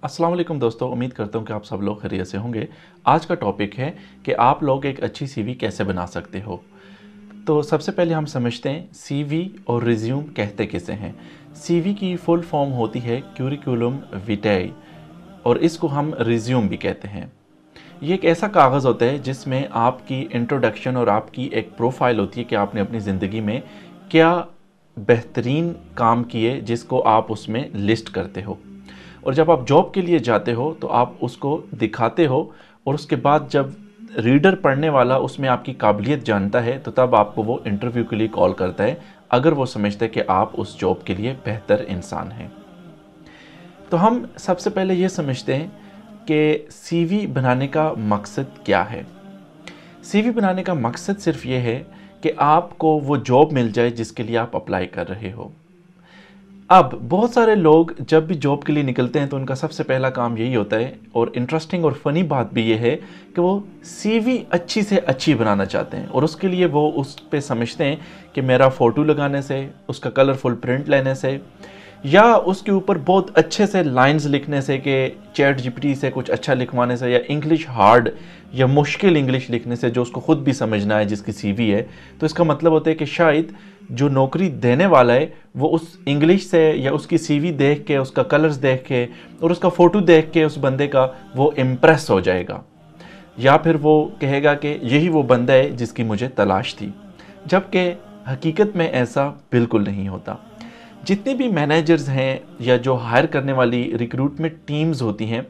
अस्सलाम वालेकुम दोस्तों, उम्मीद करता हूँ कि आप सब लोग खैरियत से होंगे। आज का टॉपिक है कि आप लोग एक अच्छी सीवी कैसे बना सकते हो। तो सबसे पहले हम समझते हैं सीवी और रिज्यूम कहते किसे हैं। सीवी की फुल फॉर्म होती है क्यूरिकुलम विटाई और इसको हम रिज्यूम भी कहते हैं। ये एक ऐसा कागज़ होता है जिसमें आपकी इंट्रोडक्शन और आपकी एक प्रोफाइल होती है कि आपने अपनी ज़िंदगी में क्या बेहतरीन काम किए जिसको आप उसमें लिस्ट करते हो। और जब आप जॉब के लिए जाते हो तो आप उसको दिखाते हो और उसके बाद जब रीडर पढ़ने वाला उसमें आपकी काबिलियत जानता है तो तब आपको वो इंटरव्यू के लिए कॉल करता है, अगर वो समझता है कि आप उस जॉब के लिए बेहतर इंसान हैं। तो हम सबसे पहले ये समझते हैं कि सीवी बनाने का मकसद क्या है। सीवी बनाने का मकसद सिर्फ ये है कि आपको वो जॉब मिल जाए जिसके लिए आप अप्लाई कर रहे हो। अब बहुत सारे लोग जब भी जॉब के लिए निकलते हैं तो उनका सबसे पहला काम यही होता है, और इंटरेस्टिंग और फनी बात भी ये है कि वो सीवी अच्छी से अच्छी बनाना चाहते हैं और उसके लिए वो उस पे समझते हैं कि मेरा फ़ोटो लगाने से, उसका कलरफुल प्रिंट लेने से या उसके ऊपर बहुत अच्छे से लाइंस लिखने से कि चैट जीपीटी से कुछ अच्छा लिखवाने से या इंग्लिश हार्ड या मुश्किल इंग्लिश लिखने से जो उसको ख़ुद भी समझना है जिसकी सीवी है, तो इसका मतलब होता है कि शायद जो नौकरी देने वाला है वो उस इंग्लिश से या उसकी सीवी देख के, उसका कलर्स देख के और उसका फ़ोटो देख के उस बंदे का वो इम्प्रेस हो जाएगा, या फिर वो कहेगा कि यही वो बंदा है जिसकी मुझे तलाश थी। जबकि हकीकत में ऐसा बिल्कुल नहीं होता। जितने भी मैनेजर्स हैं या जो हायर करने वाली रिक्रूटमेंट टीम्स होती हैं,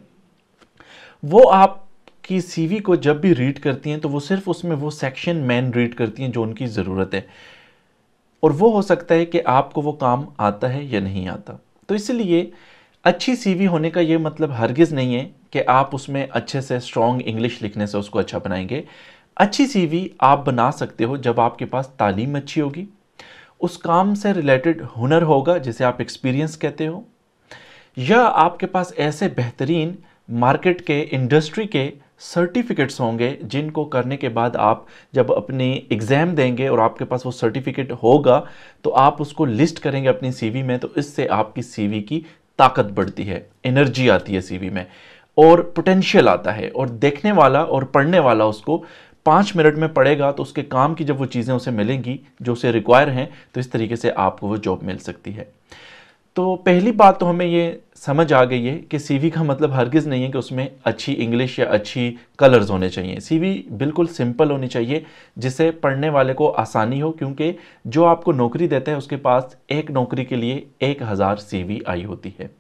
वो आपकी सीवी को जब भी रीड करती हैं तो वो सिर्फ उसमें वो सेक्शन मैन रीड करती हैं जो उनकी ज़रूरत है, और वो हो सकता है कि आपको वो काम आता है या नहीं आता। तो इसलिए अच्छी सीवी होने का ये मतलब हरगिज़ नहीं है कि आप उसमें अच्छे से स्ट्रॉन्ग इंग्लिश लिखने से उसको अच्छा बनाएंगे। अच्छी सीवी आप बना सकते हो जब आपके पास तालीम अच्छी होगी, उस काम से रिलेटेड हुनर होगा जिसे आप एक्सपीरियंस कहते हो, या आपके पास ऐसे बेहतरीन मार्केट के, इंडस्ट्री के सर्टिफिकेट्स होंगे जिनको करने के बाद आप जब अपनी एग्ज़ाम देंगे और आपके पास वो सर्टिफिकेट होगा तो आप उसको लिस्ट करेंगे अपनी सीवी में, तो इससे आपकी सीवी की ताकत बढ़ती है, एनर्जी आती है सीवी में और पोटेंशियल आता है, और देखने वाला और पढ़ने वाला उसको 5 मिनट में पढ़ेगा तो उसके काम की जब वो चीज़ें उसे मिलेंगी जो उसे रिक्वायर हैं, तो इस तरीके से आपको वो जॉब मिल सकती है। तो पहली बात तो हमें ये समझ आ गई है कि सीवी का मतलब हरगिज़ नहीं है कि उसमें अच्छी इंग्लिश या अच्छी कलर्स होने चाहिए। सीवी बिल्कुल सिंपल होनी चाहिए जिससे पढ़ने वाले को आसानी हो, क्योंकि जो आपको नौकरी देता है उसके पास एक नौकरी के लिए 1000 सीवी आई होती है।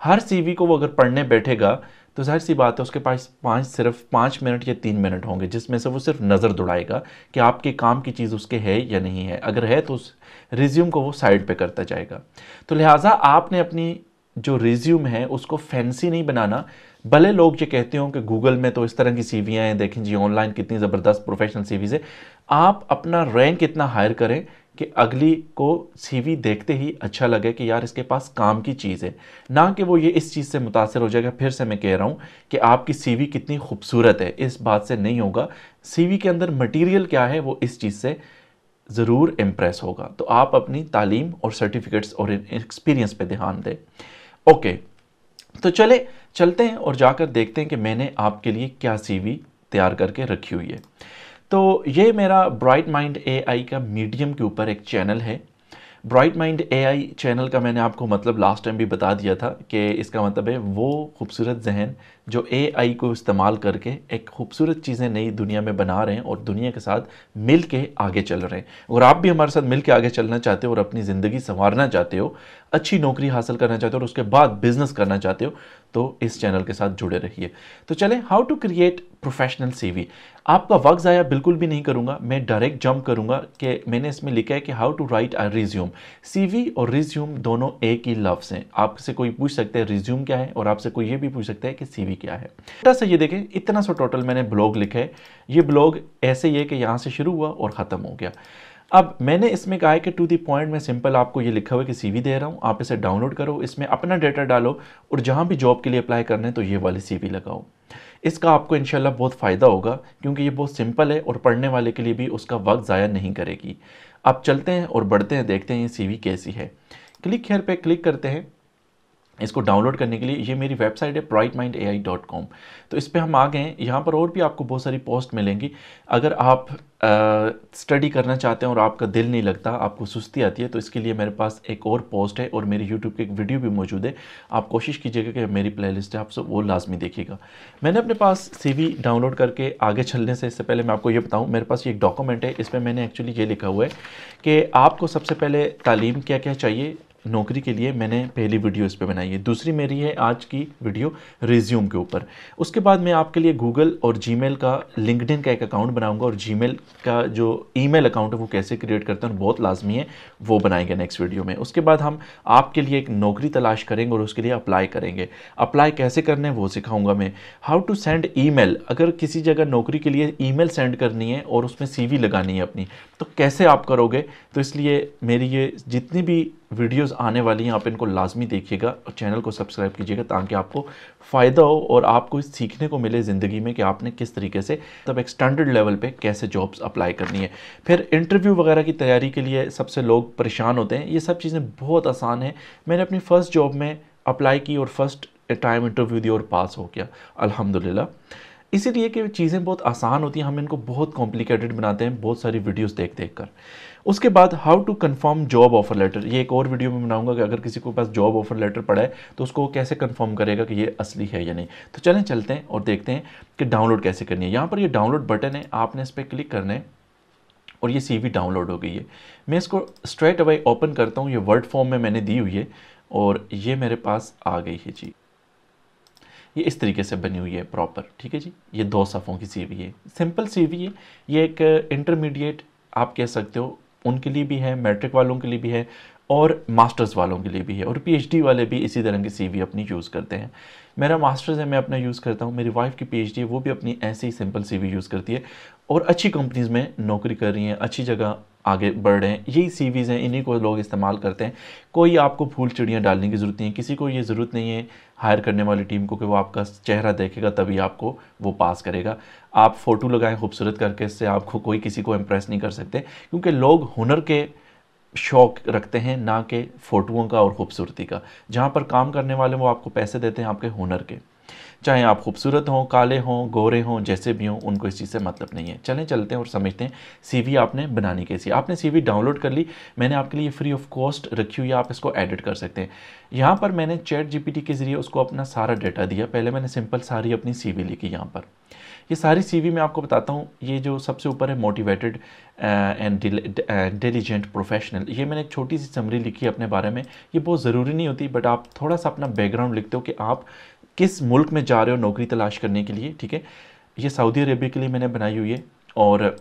हर सीवी को वो अगर पढ़ने बैठेगा तो जाहिर सी बात है उसके पास सिर्फ 5 मिनट या 3 मिनट होंगे जिसमें से वो सिर्फ नज़र दौड़ाएगा कि आपके काम की चीज़ उसके है या नहीं है। अगर है तो उस रिज्यूम को वो साइड पे करता जाएगा। तो लिहाजा आपने अपनी जो रिज्यूम है उसको फैंसी नहीं बनाना। भले लोग ये कहते हो कि गूगल में तो इस तरह की सीवियाँ हैं, देखें जी ऑनलाइन कितनी ज़बरदस्त प्रोफेशनल सीवीज़ है, आप अपना रैंक इतना हायर करें कि अगली को सीवी देखते ही अच्छा लगे कि यार इसके पास काम की चीज़ है, ना कि वो ये इस चीज़ से मुतासर हो जाएगा। फिर से मैं कह रहा हूँ कि आपकी सीवी कितनी खूबसूरत है इस बात से नहीं होगा, सीवी के अंदर मटेरियल क्या है वो इस चीज़ से ज़रूर इम्प्रेस होगा। तो आप अपनी तालीम और सर्टिफिकेट्स और एक्सपीरियंस पे ध्यान दें। ओके, तो चलते हैं और जाकर देखते हैं कि मैंने आपके लिए क्या सीवी तैयार करके रखी हुई है। तो ये मेरा ब्राइट माइंड एआई का मीडियम के ऊपर एक चैनल है। ब्राइट माइंड एआई चैनल का मैंने आपको मतलब लास्ट टाइम भी बता दिया था कि इसका मतलब है वो खूबसूरत जहन जो एआई को इस्तेमाल करके एक खूबसूरत चीज़ें नई दुनिया में बना रहे हैं और दुनिया के साथ मिल के आगे चल रहे हैं। और आप भी हमारे साथ मिल के आगे चलना चाहते हो और अपनी ज़िंदगी संवारना चाहते हो, अच्छी नौकरी हासिल करना चाहते हो और उसके बाद बिजनेस करना चाहते हो, तो इस चैनल के साथ जुड़े रहिए। तो चलें, how to create professional CV. आपका वक्त ज़ाया बिल्कुल भी नहीं करूँगा, मैं डायरेक्ट जंप करूँगा कि मैंने इसमें लिखा है कि how to write a resume. CV और रिज्यूम दोनों एक ही लफ्ज़ हैं। आपसे कोई पूछ सकता है रिज्यूम क्या है और आपसे कोई ये भी पूछ सकता है कि सीवी क्या है। छोटा सा ये देखें, इतना सा टोटल मैंने ब्लॉग लिखा है। ये ब्लॉग ऐसे ही है कि यहाँ से शुरू हुआ और ख़त्म हो गया। अब मैंने इसमें कहा है कि टू द पॉइंट में सिंपल आपको ये लिखा हुआ है कि सीवी दे रहा हूँ, आप इसे डाउनलोड करो, इसमें अपना डेटा डालो और जहाँ भी जॉब के लिए अप्लाई करना है तो ये वाली सीवी लगाओ। इसका आपको इंशाल्लाह बहुत फ़ायदा होगा क्योंकि ये बहुत सिंपल है और पढ़ने वाले के लिए भी उसका वक्त ज़ाया नहीं करेगी। अब चलते हैं और बढ़ते हैं, देखते हैं ये सीवी कैसी है। क्लिक हेयर पे क्लिक करते हैं। इसको डाउनलोड करने के लिए ये मेरी वेबसाइट है brightmindai.com। तो इस पे हम आ गए हैं। यहाँ पर और भी आपको बहुत सारी पोस्ट मिलेंगी। अगर आप स्टडी करना चाहते हैं और आपका दिल नहीं लगता, आपको सुस्ती आती है, तो इसके लिए मेरे पास एक और पोस्ट है और मेरी यूट्यूब की एक वीडियो भी मौजूद है। आप कोशिश कीजिएगा कि मेरी प्लेलिस्ट है, आप सब वो लाजमी देखिएगा। मैंने अपने पास CV डाउनलोड करके आगे चलने से इससे पहले मैं आपको ये बताऊँ, मेरे पास ये एक डॉक्यूमेंट है। इसमें मैंने एक्चुअली ये लिखा हुआ है कि आपको सबसे पहले तालीम क्या क्या चाहिए नौकरी के लिए। मैंने पहली वीडियो इस पे बनाई है। दूसरी मेरी है आज की वीडियो रिज्यूम के ऊपर। उसके बाद मैं आपके लिए गूगल और जीमेल का, लिंक्डइन का एक अकाउंट बनाऊंगा और जीमेल का जो ईमेल अकाउंट है वो कैसे क्रिएट करते हैं, बहुत लाजमी है, वो बनाएंगे नेक्स्ट वीडियो में। उसके बाद हम आपके लिए एक नौकरी तलाश करेंगे और उसके लिए अप्लाई करेंगे। अप्लाई कैसे करना है वो सिखाऊंगा मैं। हाउ टू सेंड ईमेल, अगर किसी जगह नौकरी के लिए ईमेल सेंड करनी है और उसमें CV लगानी है अपनी, तो कैसे आप करोगे। तो इसलिए मेरी ये जितनी भी वीडियोस आने वाली हैं आप इनको लाजमी देखिएगा और चैनल को सब्सक्राइब कीजिएगा ताकि आपको फ़ायदा हो और आपको सीखने को मिले ज़िंदगी में कि आपने किस तरीके से तब एक स्टैंडर्ड लेवल पे कैसे जॉब्स अप्लाई करनी है। फिर इंटरव्यू वगैरह की तैयारी के लिए सबसे लोग परेशान होते हैं, ये सब चीज़ें बहुत आसान है। मैंने अपनी फ़र्स्ट जॉब में अप्लाई की और फर्स्ट टाइम इंटरव्यू दी और पास हो गया अल्हम्दुलिल्लाह। इसीलिए कि चीज़ें बहुत आसान होती हैं, हम इनको बहुत कॉम्प्लिकेटेड बनाते हैं बहुत सारी वीडियोस देख देख कर। उसके बाद how to confirm job offer letter, ये एक और वीडियो में बनाऊंगा कि अगर किसी को पास जॉब ऑफर लेटर पड़ा है तो उसको कैसे कंफर्म करेगा कि ये असली है या नहीं। तो चलें चलते हैं और देखते हैं कि डाउनलोड कैसे करनी है। यहाँ पर ये डाउनलोड बटन है, आपने इस पर क्लिक करना है और ये CV डाउनलोड हो गई है। मैं इसको स्ट्रेट अवे ओपन करता हूँ, ये वर्ड फॉर्म में मैंने दी हुई है और ये मेरे पास आ गई है जी। ये इस तरीके से बनी हुई है प्रॉपर, ठीक है जी। ये 2 सफ़ों की CV है, सिंपल CV है। ये एक इंटरमीडिएट आप कह सकते हो, उनके लिए भी है, मैट्रिक वालों के लिए भी है और मास्टर्स वालों के लिए भी है, और PhD वाले भी इसी तरह की CV अपनी यूज़ करते हैं। मेरा मास्टर्स है, मैं अपना यूज़ करता हूँ। मेरी वाइफ की PhD है, वो भी अपनी ऐसी ही सिंपल CV यूज़ करती है और अच्छी कंपनीज़ में नौकरी कर रही हैं, अच्छी जगह आगे बढ़ रहे हैं। यही CVs हैं, इन्हीं को लोग इस्तेमाल करते हैं। कोई आपको फूल चिड़ियाँ डालने की ज़रूरत नहीं है, किसी को ये ज़रूरत नहीं है हायर करने वाली टीम को कि वो आपका चेहरा देखेगा तभी आपको वो पास करेगा। आप फ़ोटो लगाएं खूबसूरत करके, इससे आपको कोई किसी को इम्प्रेस नहीं कर सकते, क्योंकि लोग हुनर के शौक रखते हैं ना कि फ़ोटोओं का और ख़ूबसूरती का। जहाँ पर काम करने वाले वो आपको पैसे देते हैं आपके हुनर के, चाहे आप खूबसूरत हों, काले हों, गोरे हों, जैसे भी हों, उनको इस चीज़ से मतलब नहीं है। चलें चलते हैं और समझते हैं CV आपने बनानी कैसी। आपने CV डाउनलोड कर ली, मैंने आपके लिए फ्री ऑफ कॉस्ट रखी हुई है, आप इसको एडिट कर सकते हैं। यहाँ पर मैंने ChatGPT के ज़रिए उसको अपना सारा डाटा दिया। पहले मैंने सिंपल सारी अपनी CV लिखी यहाँ पर। ये सारी CV मैं आपको बताता हूँ। ये जो सबसे ऊपर है मोटिवेटेड एंड इंटेलिजेंट प्रोफेशनल, ये मैंने एक छोटी सी समरी लिखी है अपने बारे में। ये बहुत ज़रूरी नहीं होती, बट आप थोड़ा सा अपना बैकग्राउंड लिखते हो कि आप किस मुल्क में जा रहे हो नौकरी तलाश करने के लिए, ठीक है। ये सऊदी अरेबिया के लिए मैंने बनाई हुई है और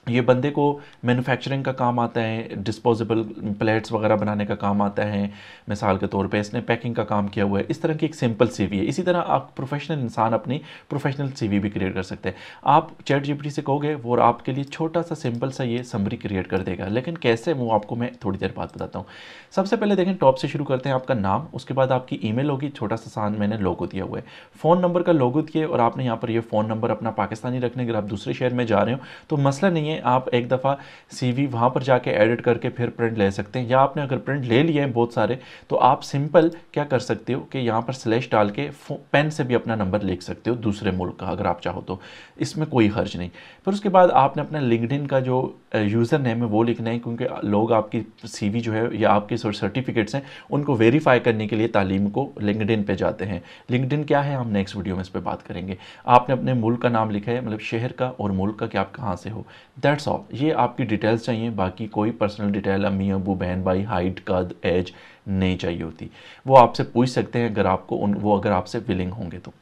ये बंदे को मैन्युफैक्चरिंग का काम आता है, डिस्पोजेबल प्लेट्स वगैरह बनाने का काम आता है मिसाल के तौर पे, इसने पैकिंग का काम किया हुआ है। इस तरह की एक सिंपल CV है। इसी तरह आप प्रोफेशनल इंसान अपनी प्रोफेशनल CV भी क्रिएट कर सकते हैं। आप ChatGPT से कहोगे वो आपके लिए छोटा सा सिंपल सा ये समरी क्रिएट कर देगा, लेकिन कैसे वो आपको मैं थोड़ी देर बाद बताता हूँ। सबसे पहले देखें, टॉप से शुरू करते हैं। आपका नाम, उसके बाद आपकी ईमेल होगी, छोटा सा सान मैंने लोगो दिया हुआ है, फ़ोन नंबर का लोगो दिए और आपने यहाँ पर ये फ़ोन नंबर अपना पाकिस्तानी रखने। अगर आप दूसरे शहर में जा रहे हो तो मसला नहीं है, आप एक दफ़ा CV वहाँ पर जाके एडिट करके फिर प्रिंट ले सकते हैं, या आपने अगर प्रिंट ले लिए हैं बहुत सारे तो आप सिंपल क्या कर सकते हो कि यहाँ पर स्लैश डाल के पेन से भी अपना नंबर लिख सकते हो दूसरे मुल्क का, अगर आप चाहो तो, इसमें कोई हर्ज नहीं। फिर उसके बाद आपने अपना लिंक्डइन का जो यूज़र नेम है वो लिखना है, क्योंकि लोग आपकी CV जो है या आपके सर्टिफिकेट्स हैं उनको वेरीफाई करने के लिए तालीम को लिंक्डइन पे जाते हैं। लिंक्डइन क्या है हम नेक्स्ट वीडियो में इस पर बात करेंगे। आपने अपने मुल्क का नाम लिखा है, मतलब शहर का और मुल्क का कि आप कहाँ से हो, दैट्स ऑल। ये आपकी डिटेल्स चाहिए, बाकी कोई पर्सनल डिटेल अम्मी अबू बहन भाई हाइट कद एज नहीं चाहिए होती। वो आपसे पूछ सकते हैं अगर आपको वो अगर आपसे विलिंग होंगे तो।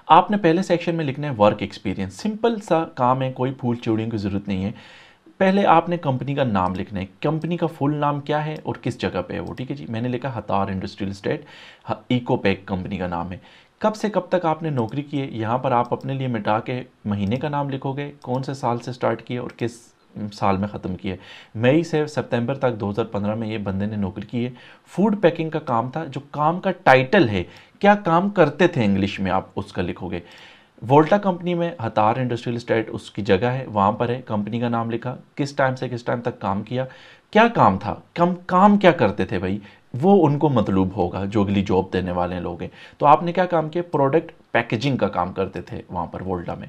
आपने पहले सेक्शन में लिखना है वर्क एक्सपीरियंस। सिंपल सा काम है, कोई फूल चूड़ियों की ज़रूरत नहीं है। पहले आपने कंपनी का नाम लिखना है, कंपनी का फुल नाम क्या है और किस जगह पे है वो, ठीक है जी। मैंने लिखा हतार इंडस्ट्रियल एस्टेट, इकोपैक कंपनी का नाम है। कब से कब तक आपने नौकरी की है, यहाँ पर आप अपने लिए मिटा के महीने का नाम लिखोगे, कौन से साल से स्टार्ट किया और किस साल में ख़त्म किया। मई से सितंबर तक 2015 में ये बंदे ने नौकरी की है। फूड पैकिंग का काम था, जो काम का टाइटल है, क्या काम करते थे इंग्लिश में आप उसका लिखोगे। वोल्टा कंपनी में हतार इंडस्ट्रियल एस्टेट उसकी जगह है, वहाँ पर है, कंपनी का नाम लिखा, किस टाइम से किस टाइम तक काम किया, क्या काम था, काम क्या करते थे भाई, वो उनको मतलूब होगा जो अगली जॉब देने वाले लोग हैं। तो आपने क्या काम किया, प्रोडक्ट पैकेजिंग का काम करते थे वहाँ पर वोल्टा में।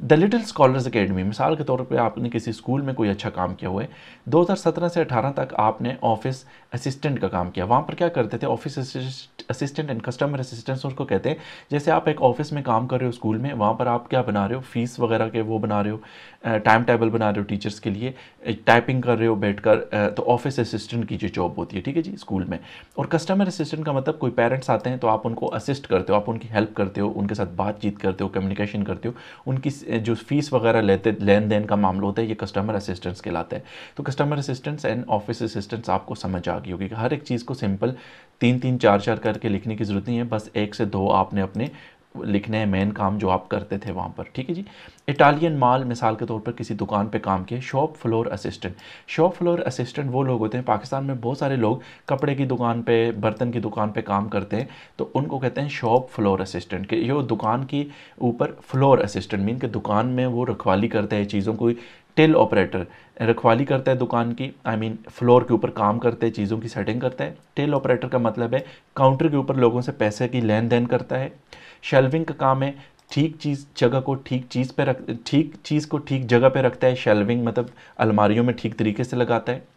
द लिटिल स्कॉलर्स एकेडमी, मिसाल के तौर पे आपने किसी स्कूल में कोई अच्छा काम किया हुआ है, 2017 से 18 तक आपने ऑफिस असिस्टेंट का काम किया। वहाँ पर क्या करते थे, office assistant and customer assistant उसको कहते हैं। जैसे आप एक ऑफिस में काम कर रहे हो स्कूल में, वहाँ पर आप क्या बना रहे हो, फीस वगैरह के वो बना रहे हो, टाइम टेबल बना रहे हो टीचर्स के लिए, टाइपिंग कर रहे हो बैठकर, तो ऑफिस असिस्टेंट की जो जॉब होती है, ठीक है जी, स्कूल में। और कस्टमर असिस्टेंट का मतलब कोई पेरेंट्स आते हैं तो आप उनको असिस्ट करते हो, आप उनकी हेल्प करते हो, उनके साथ बातचीत करते हो, कम्युनिकेशन करते हो, उनकी जो फीस वगैरह लेते, लेन देन का मामला होता है, ये कस्टमर असिस्टेंट्स कहलाते हैं। तो customer assistants and office assistants आपको समझ आ गई होगी कि हर एक चीज़ को सिंपल 3-3 4-4 करके लिखने की ज़रूरत नहीं है, बस 1 से 2 आपने अपने लिखने हैं मेन काम जो आप करते थे वहाँ पर, ठीक है जी। इटालियन माल, मिसाल के तौर पर किसी दुकान पे काम किया, shop floor assistant. Shop floor assistant वो लोग होते हैं, पाकिस्तान में बहुत सारे लोग कपड़े की दुकान पे, बर्तन की दुकान पे काम करते हैं, तो उनको कहते हैं शॉप फ्लोर असिस्टेंट। कि ये दुकान की ऊपर फ्लोर असिस्टेंट मीन कि दुकान में वो रखवाली करते हैं चीज़ों को। टिल ऑपरेटर रखवाली करता है दुकान की, आई मीन फ्लोर के ऊपर काम करते हैं, चीज़ों की सेटिंग करता है। टिल ऑपरेटर का मतलब है काउंटर के ऊपर लोगों से पैसे की लेन देन करता है। शेल्विंग का काम है ठीक चीज़ जगह को ठीक चीज़ पे रख, ठीक चीज़ को ठीक जगह पे रखता है। शेल्विंग मतलब अलमारियों में ठीक तरीके से लगाता है।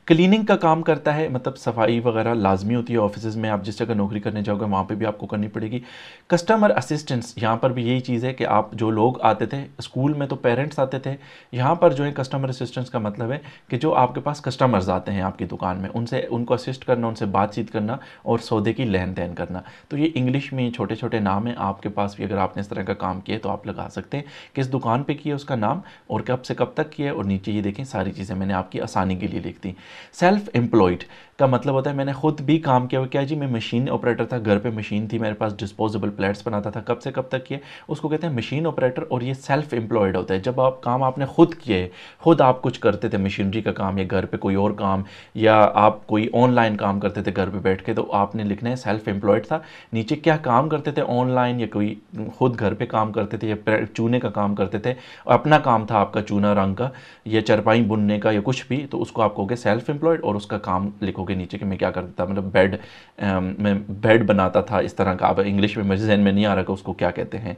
क्लीनिंग का काम करता है, मतलब सफाई वगैरह लाजमी होती है ऑफिस में, आप जिस जगह नौकरी करने जाओगे वहाँ पे भी आपको करनी पड़ेगी। कस्टमर असिस्टेंट्स, यहाँ पर भी यही चीज़ है कि आप जो लोग आते थे स्कूल में तो पेरेंट्स आते थे, यहाँ पर जो है कस्टमर असिस्टेंट्स का मतलब है कि जो आपके पास कस्टमर्स आते हैं आपकी दुकान में, उनसे उनको असिस्ट करना, उनसे बातचीत करना और सौदे की लेन देन करना। तो ये इंग्लिश में छोटे छोटे नाम हैं, आपके पास भी अगर आपने इस तरह का काम किया तो आप लगा सकते हैं किस दुकान पर किया, उसका नाम और कब से कब तक किया। और नीचे ये देखें सारी चीज़ें मैंने आपकी आसानी के लिए लिख दी। सेल्फ एम्प्लॉयड का मतलब होता है मैंने खुद भी काम किया हुआ। क्या जी, मैं मशीन ऑपरेटर था, घर पे मशीन थी मेरे पास, डिस्पोजेबल प्लेट्स बनाता था, कब से कब तक किए, उसको कहते हैं मशीन ऑपरेटर। और ये सेल्फ एम्प्लॉयड होता है जब आप काम आपने खुद किए, खुद आप कुछ करते थे मशीनरी का काम या घर पे कोई और काम, या आप कोई ऑनलाइन काम करते थे घर पे बैठ के, तो आपने लिखना है सेल्फ एम्प्लॉयड था। नीचे क्या काम करते थे, ऑनलाइन या कोई खुद घर पे काम करते थे या चूने का काम करते थे, अपना काम था आपका चूना रंग का या चरपाई बुनने का या कुछ भी, तो उसको आप कहोगे सेल्फ एम्प्लॉयड। और उसका काम लिखोगे नीचे कि मैं क्या करता था, मतलब मैं बेड बनाता था इस तरह का। अब इंग्लिश में मुझे जहन में नहीं आ रहा कि उसको क्या कहते हैं।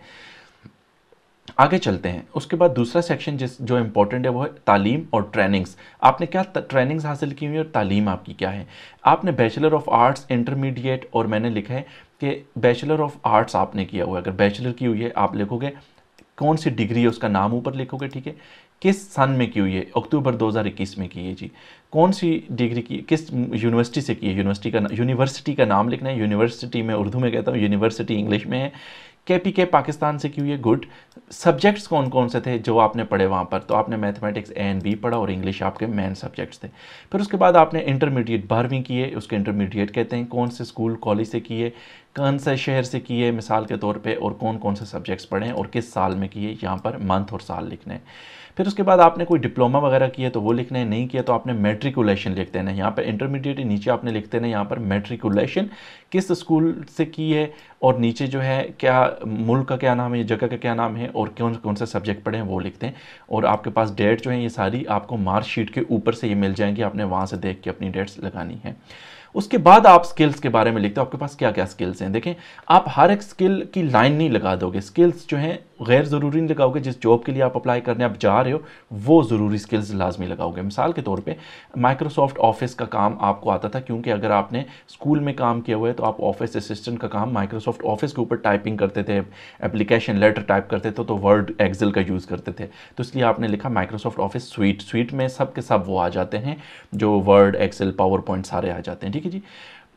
आगे चलते हैं। उसके बाद दूसरा सेक्शन जो इंपॉर्टेंट है वो है तालीम और ट्रेनिंग्स। आपने क्या ट्रेनिंग्स हासिल की हुई है और तालीम आपकी क्या है। आपने बैचलर ऑफ आर्ट्स, इंटरमीडिएट, और मैंने लिखा है कि बैचलर ऑफ आर्ट्स आपने किया हुआ है। अगर बैचलर की हुई है आप लिखोगे कौन सी डिग्री है, उसका नाम ऊपर लिखोगे, ठीक है। किस सन में की हुई है, अक्टूबर 2021 में की है जी। कौन सी डिग्री की, किस यूनिवर्सिटी से की है, यूनिवर्सिटी का नाम लिखना है। यूनिवर्सिटी में उर्दू में कहता हूँ, यूनिवर्सिटी इंग्लिश में है। KPK पाकिस्तान से की हुई है, गुड। सब्जेक्ट्स कौन कौन से थे जो आपने पढ़े वहाँ पर, तो आपने मैथमेटिक्स A and B पढ़ा और इंग्लिश आपके मेन सब्जेक्ट्स थे। फिर उसके बाद आपने इंटरमीडिएट 12वीं की है, उसके इंटरमीडिएट कहते हैं। कौन से स्कूल कॉलेज से की है, कौन से शहर से की है मिसाल के तौर पे, और कौन कौन से सब्जेक्ट्स पढ़े हैं और किस साल में की है, यहाँ पर मंथ और साल लिखने हैं। फिर उसके बाद आपने कोई डिप्लोमा वगैरह किया तो वो लिखना है, नहीं किया तो आपने मैट्रिकुलेशन लिख देना है। यहाँ पर इंटरमीडिएट नीचे आपने लिखते हैं यहाँ पर मैट्रिकुलेशन, किस स्कूल से की है, और नीचे जो है क्या मुल्क का क्या नाम है, जगह का क्या नाम है, और कौन कौन से सब्जेक्ट पढ़े हैं वो लिखते हैं। और आपके पास डेट जो है ये सारी आपको मार्कशीट के ऊपर से ये मिल जाएंगी, आपने वहाँ से देख के अपनी डेट्स लगानी है। उसके बाद आप स्किल्स के बारे में लिखते हो, आपके पास क्या क्या स्किल्स हैं। देखें, आप हर एक स्किल की लाइन नहीं लगा दोगे, स्किल्स जो हैं गैर ज़रूरी नहीं लगाओगे। जिस जॉब के लिए आप अप्लाई करने आप जा रहे हो वो ज़रूरी स्किल्स लाजमी लगाओगे। मिसाल के तौर पे माइक्रोसॉफ्ट ऑफिस का काम आपको आता था, क्योंकि अगर आपने स्कूल में काम किया हुआ है तो आप ऑफिस असिस्टेंट का काम माइक्रोसॉफ्ट ऑफिस के ऊपर टाइपिंग करते थे, एप्लीकेशन लेटर टाइप करते थे, तो वर्ड एक्सेल का यूज़ करते थे, तो इसलिए आपने लिखा माइक्रोसॉफ्ट ऑफिस स्वीट। स्वीट में सब के सब वो आ जाते हैं जो वर्ड, एक्सेल, पावर पॉइंट सारे आ जाते हैं, ठीक है जी।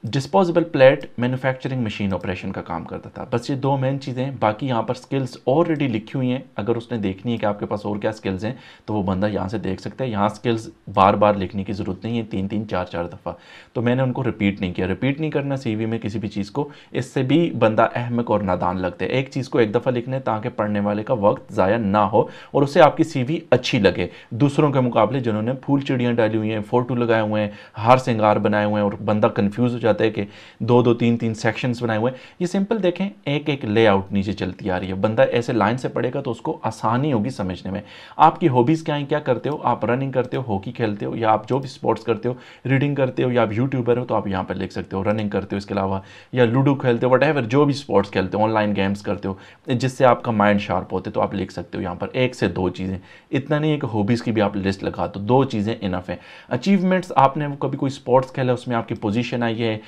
Disposable plate manufacturing machine operation का काम करता था। बस ये दो मेन चीज़ें, बाकी यहाँ पर स्किल्स ऑलरेडी लिखी हुई हैं। अगर उसने देखनी है कि आपके पास और क्या स्किल्स हैं तो वो बंदा यहाँ से देख सकता है। यहाँ स्किल्स बार बार लिखने की ज़रूरत नहीं है, 3-3 4-4 दफ़ा, तो मैंने उनको रिपीट नहीं किया। रिपीट नहीं करना CV में किसी भी चीज़ को, इससे भी बंदा अहमक और नादान लगता है। एक चीज़ को एक दफ़ा लिखना है ताकि पढ़ने वाले का वक्त ज़ाया ना हो और उससे आपकी CV अच्छी लगे दूसरों के मुकाबले जिन्होंने फूल चिड़ियाँ डाली हुई हैं, फोटो लगाए हुए हैं, हार श्रृंगार बनाए हुए हैं, और बंदा कन्फ्यूज़ हो जाता है कि दो दो तीन तीन सेक्शंस बनाए हुए हैं। ये सिंपल देखें, एक एक लेआउट नीचे चलती आ रही है। बंदा ऐसे लाइन से पढ़ेगा तो उसको आसानी होगी समझने में। आपकी हॉबीज़ क्या हैं, क्या करते हो आप? रनिंग करते हो, हॉकी खेलते हो, या आप जो भी स्पोर्ट्स करते हो, रीडिंग करते हो, या आप यूट्यूबर हो तो आप यहाँ पर लिख सकते हो रनिंग करते हो, इसके अलावा या लूडो खेलते हो, वट जो भी स्पोर्ट्स खेलते हो, ऑनलाइन गेम्स करते हो जिससे आपका माइंड शार्प होते तो आप लिख सकते हो यहाँ पर 1 से 2 चीज़ें। इतना नहीं है कि हॉबीज़ की भी आप लिस्ट लगा दो, 2 चीज़ें इनफ है। अचीवमेंट्स, आपने वो कभी कोई स्पोर्ट्स खेला, उसमें आपकी पोजीशन आई है,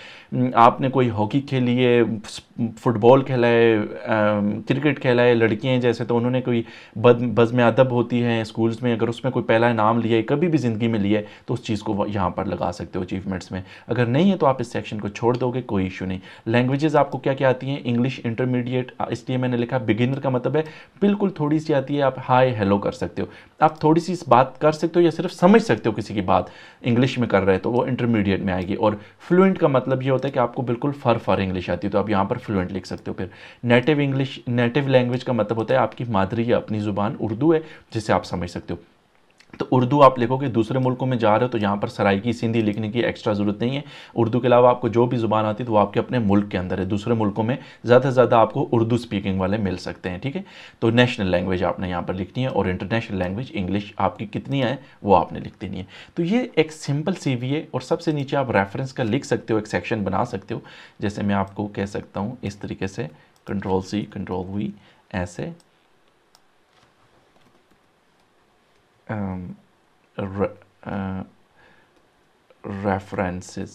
आपने कोई हॉकी खेली है, फुटबॉल खेला है, क्रिकेट खेला है, लड़कियाँ हैं जैसे तो उन्होंने कोई बज़्म अदब होती है स्कूल्स में, अगर उसमें कोई पहला इनाम लिया है कभी भी ज़िंदगी में लिया है तो उस चीज़ को यहाँ पर लगा सकते हो अचीवमेंट्स में। अगर नहीं है तो आप इस सेक्शन को छोड़ दोगे, कोई इशू नहीं। लैंग्वेजेस आपको क्या क्या आती हैं? इंग्लिश इंटरमीडिएट, इसलिए मैंने लिखा बिगिनर का मतलब है बिल्कुल थोड़ी सी आती है, आप हाय हेलो कर सकते हो, आप थोड़ी सी बात कर सकते हो या सिर्फ समझ सकते हो किसी की बात इंग्लिश में कर रहे हैं तो वो इंटरमीडिएट में आएगी। और फ्लुएंट का मतलब ये होता है कि आपको बिल्कुल फर इंग्लिश आती है तो आप यहाँ पर फ्लुएंट लिख सकते हो। फिर नेटिव इंग्लिश, नेटिव लैंग्वेज का मतलब होता है आपकी मादरी या अपनी ज़ुबान उर्दू है जिसे आप समझ सकते हो। तो उर्दू आप लिखोगे, दूसरे मुल्कों में जा रहे हो तो यहाँ पर सराइकी सिंधी लिखने की एक्स्ट्रा ज़रूरत नहीं है। उर्दू के अलावा आपको जो भी ज़ुबान आती है तो वो आपके अपने मुल्क के अंदर है, दूसरे मुल्कों में ज़्यादा से ज़्यादा आपको उर्दू स्पीकिंग वाले मिल सकते हैं, ठीक है। तो नेशनल लैंग्वेज आपने यहाँ पर लिखनी है और इंटरनेशनल लैंग्वेज इंग्लिश आपकी कितनी है वो आपने लिख देनी है। तो ये एक सिंपल CV है। और सबसे नीचे आप रेफरेंस का लिख सकते हो, एक सेक्शन बना सकते हो। जैसे मैं आपको कह सकता हूँ इस तरीके से, Ctrl+C Ctrl+V ऐसे रेफरेंसेस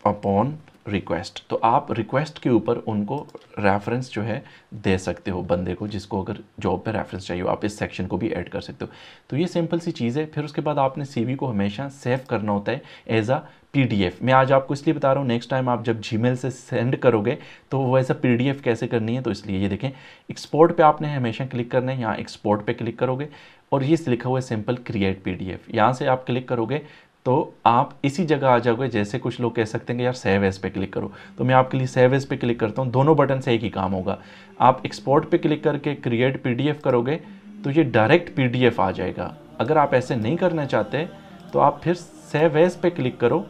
अपॉन रिक्वेस्ट। तो आप रिक्वेस्ट के ऊपर उनको रेफरेंस जो है दे सकते हो बंदे को, जिसको अगर जॉब पे रेफरेंस चाहिए हो आप इस सेक्शन को भी ऐड कर सकते हो। तो ये सिंपल सी चीज़ है। फिर उसके बाद आपने CV को हमेशा सेव करना होता है एज अ PDF। मैं आज आपको इसलिए बता रहा हूँ, नेक्स्ट टाइम आप जब Gmail से सेंड करोगे तो वो ऐसा PDF कैसे करनी है, तो इसलिए ये देखें एक्सपोर्ट पे आपने हमेशा क्लिक करना है। यहाँ एक्सपोर्ट पे क्लिक करोगे और ये लिखा हुआ है सिंपल क्रिएट PDF, यहाँ से आप क्लिक करोगे तो आप इसी जगह आ जाओगे। जैसे कुछ लोग कह सकते हैं कि यार सेव एज पे क्लिक करो, तो मैं आपके लिए सेव एज पे क्लिक करता हूँ। दोनों बटन से एक ही काम होगा। आप एक्सपोर्ट पे क्लिक करके क्रिएट PDF करोगे तो ये डायरेक्ट PDF आ जाएगा। अगर आप ऐसे नहीं करना चाहते तो आप फिर सेव एज पे क्लिक करो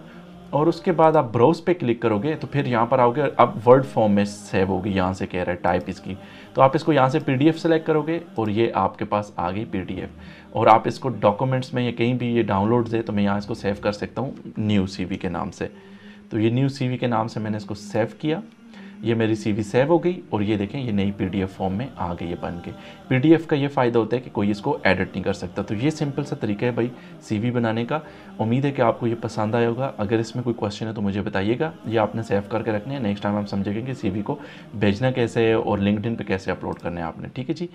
और उसके बाद आप ब्राउज पे क्लिक करोगे तो फिर यहाँ पर आओगे, अब वर्ड फॉर्म में सेव होगी। यहाँ से कह रहा है टाइप इसकी, तो आप इसको यहाँ से PDF सेलेक्ट करोगे और ये आपके पास आ गई PDF। और आप इसको डॉक्यूमेंट्स में या कहीं भी ये डाउनलोड्स है तो मैं यहाँ इसको सेव कर सकता हूँ न्यू CV के नाम से। तो ये न्यू CV के नाम से मैंने इसको सेव किया, ये मेरी CV सेव हो गई और ये देखें ये नई PDF फॉर्म में आ गई है बन के। PDF का ये फ़ायदा होता है कि कोई इसको एडिट नहीं कर सकता। तो ये सिंपल सा तरीका है भाई CV बनाने का। उम्मीद है कि आपको ये पसंद आया होगा। अगर इसमें कोई क्वेश्चन है तो मुझे बताइएगा। ये आपने सेव करके रखने हैं, नेक्स्ट टाइम हम समझेंगे कि CV को भेजना कैसे है और लिंक्डइन पे कैसे अपलोड करना है आपने, ठीक है जी।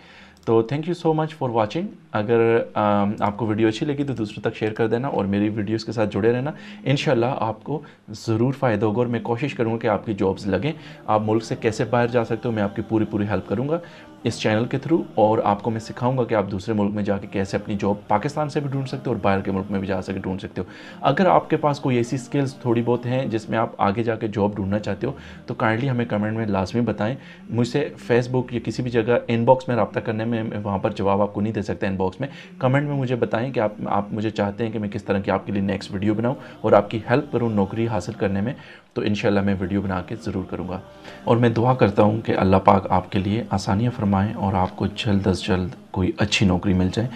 तो thank you so much for watching. अगर आपको वीडियो अच्छी लगी तो दूसरों तक शेयर कर देना और मेरी वीडियोस के साथ जुड़े रहना। इंशाल्लाह आपको ज़रूर फ़ायदा होगा और मैं कोशिश करूँगा कि आपकी जॉब्स लगें। आप मुल्क से कैसे बाहर जा सकते हो मैं आपकी पूरी हेल्प करूँगा इस चैनल के थ्रू। और आपको मैं सिखाऊंगा कि आप दूसरे मुल्क में जाके कैसे अपनी जॉब पाकिस्तान से भी ढूंढ सकते हो और बाहर के मुल्क में भी जा सके ढूंढ सकते हो। अगर आपके पास कोई ऐसी स्किल्स थोड़ी बहुत हैं जिसमें आप आगे जाके जॉब ढूंढना चाहते हो तो काइंडली हमें कमेंट में लाजमी बताएं। मुझसे फेसबुक या किसी भी जगह इनबॉक्स में रब्ता करने में वहाँ पर जवाब आपको नहीं दे सकता इनबॉक्स में। कमेंट में मुझे बताएं कि आप मुझे चाहते हैं कि मैं किस तरह की आपके लिए नेक्स्ट वीडियो बनाऊँ और आपकी हेल्प करूँ नौकरी हासिल करने में, तो इंशाल्लाह मैं वीडियो बना के ज़रूर करूँगा। और मैं दुआ करता हूँ कि अल्लाह पाक आपके लिए आसानियाँ फरमाएँ और आपको जल्द अज जल्द कोई अच्छी नौकरी मिल जाए